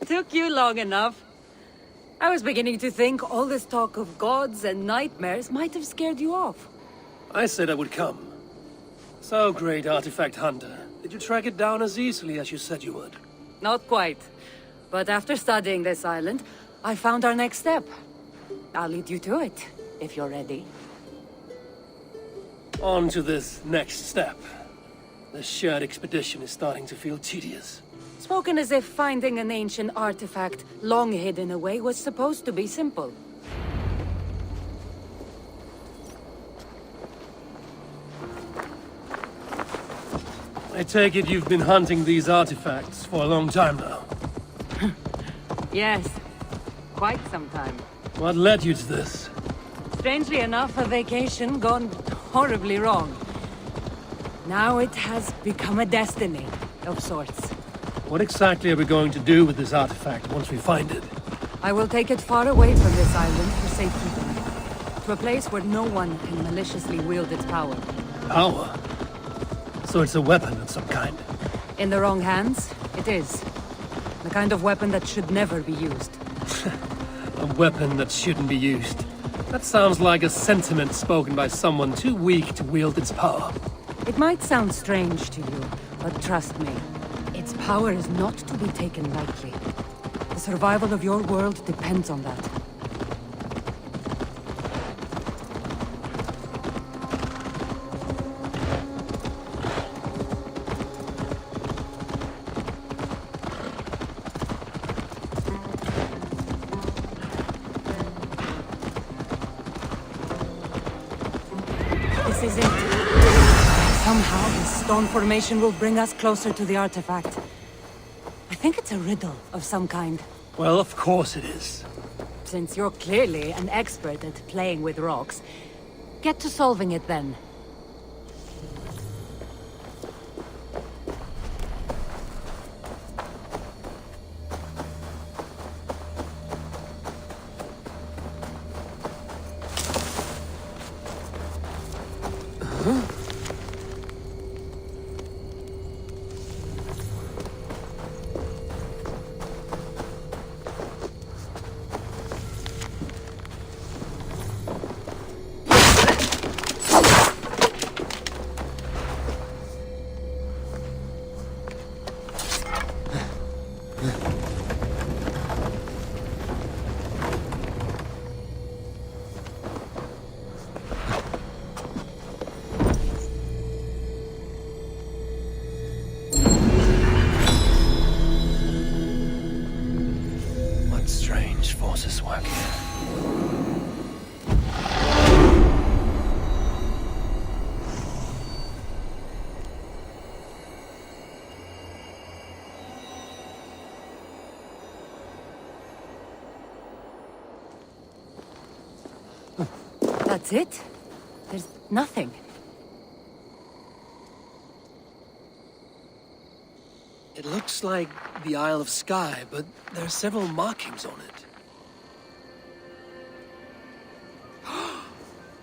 Took you long enough. I was beginning to think all this talk of gods and nightmares might have scared you off. I said I would come. So, great artifact hunter, did you track it down as easily as you said you would? Not quite. But after studying this island, I found our next step. I'll lead you to it, if you're ready. On to this next step. This shared expedition is starting to feel tedious. Spoken as if finding an ancient artifact, long hidden away, was supposed to be simple. I take it you've been hunting these artifacts for a long time now. Yes, quite some time. What led you to this? Strangely enough, a vacation gone horribly wrong. Now it has become a destiny, of sorts. What exactly are we going to do with this artifact once we find it? I will take it far away from this island for safekeeping. To a place where no one can maliciously wield its power. Power? So it's a weapon of some kind? In the wrong hands, it is. The kind of weapon that should never be used. A weapon that shouldn't be used. That sounds like a sentiment spoken by someone too weak to wield its power. It might sound strange to you, but trust me, its power is not to be taken lightly. The survival of your world depends on that. This is it. Somehow, this stone formation will bring us closer to the artifact. I think it's a riddle of some kind. Well, of course it is. Since you're clearly an expert at playing with rocks, get to solving it then. Forces work here. That's it? There's nothing. It looks like the Isle of Skye, but there are several markings on it.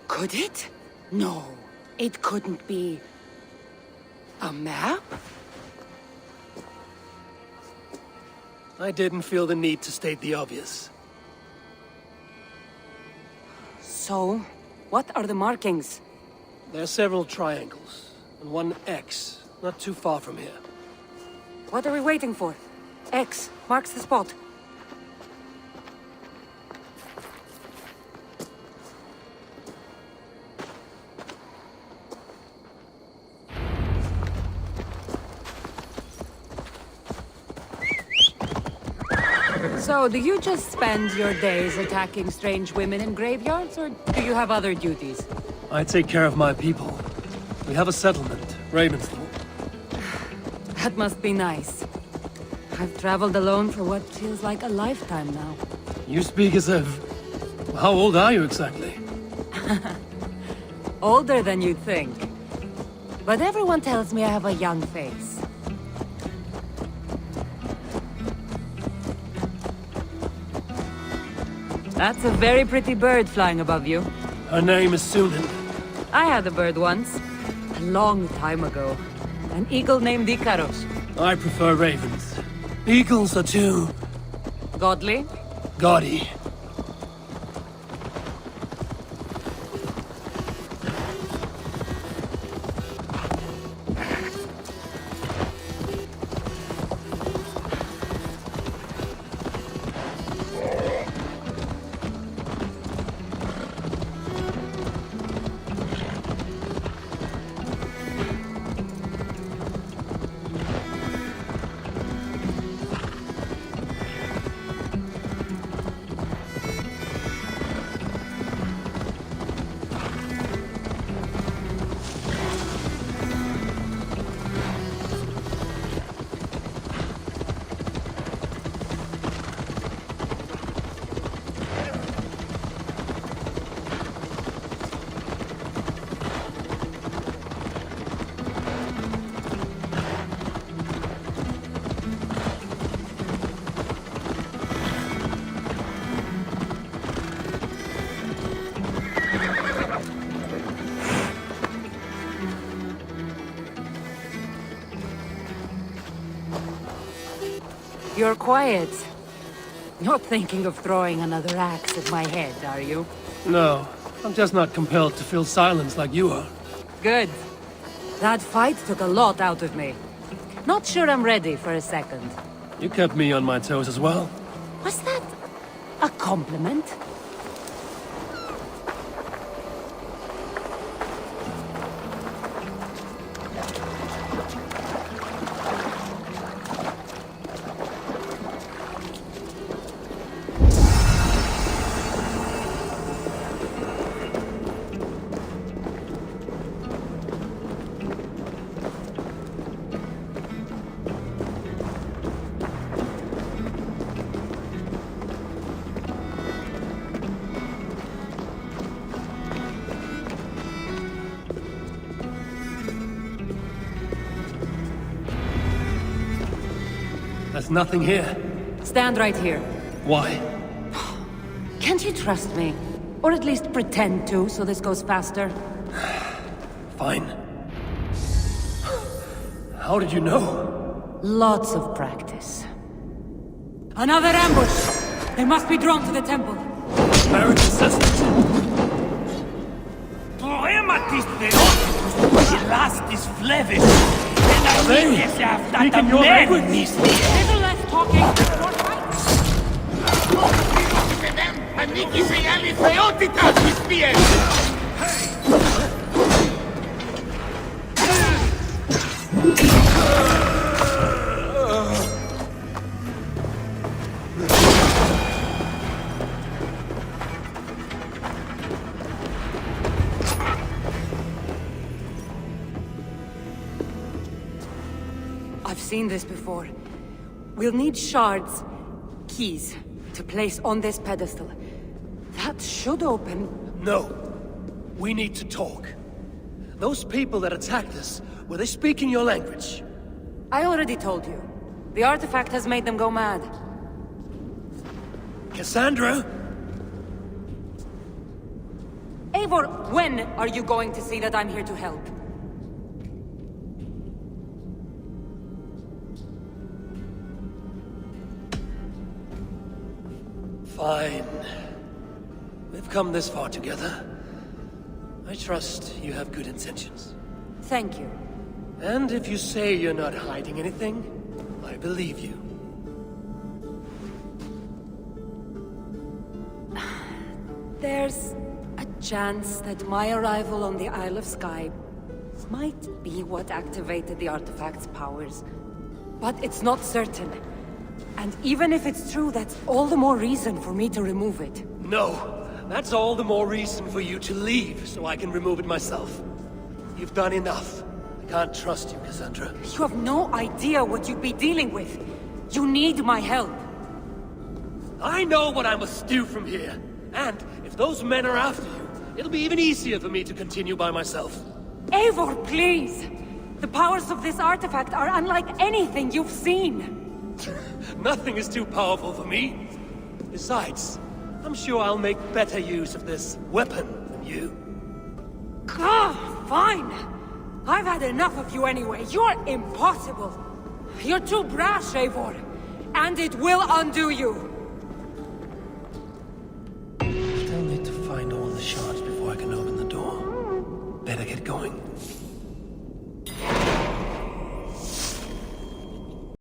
Could it? No, it couldn't be. A map? I didn't feel the need to state the obvious. So, what are the markings? There are several triangles, and one X, not too far from here. What are we waiting for? X marks the spot. So, do you just spend your days attacking strange women in graveyards, or do you have other duties? I take care of my people. We have a settlement, Ravensthorpe. That must be nice. I've traveled alone for what feels like a lifetime now. You speak as if... How old are you exactly? Older than you'd think. But everyone tells me I have a young face. That's a very pretty bird flying above you. Her name is Sunan. I had a bird once. A long time ago. An eagle named Icarus. I prefer ravens. Eagles are too... Godly? gaudy. You're quiet. Not thinking of throwing another axe at my head, are you? No, I'm just not compelled to fill silence like you are. Good. That fight took a lot out of me. Not sure I'm ready for a second. You kept me on my toes as well. Was that a compliment? There's nothing here. Stand right here. Why? Can't you trust me? Or at least pretend to, so this goes faster? Fine. How did you know? Lots of practice. Another ambush! They must be drawn to the temple. Very consistent. Speaking your language! Little less talking, more fight! I've seen this before. We'll need shards, keys, to place on this pedestal. That should open... No. We need to talk. Those people that attacked us, were they speaking your language? I already told you. The artifact has made them go mad. Kassandra? Eivor, when are you going to see that I'm here to help? Fine. We've come this far together. I trust you have good intentions. Thank you. And if you say you're not hiding anything, I believe you. There's a chance that my arrival on the Isle of Skye might be what activated the artifact's powers. But it's not certain. And even if it's true, that's all the more reason for me to remove it. No! That's all the more reason for you to leave, so I can remove it myself. You've done enough. I can't trust you, Kassandra. You have no idea what you'd be dealing with. You need my help. I know what I must do from here. And if those men are after you, it'll be even easier for me to continue by myself. Eivor, please! The powers of this artifact are unlike anything you've seen. Nothing is too powerful for me. Besides, I'm sure I'll make better use of this weapon than you. Fine. I've had enough of you anyway. You're impossible. You're too brash, Eivor. And it will undo you. Still need to find all the shards before I can open the door. Better get going.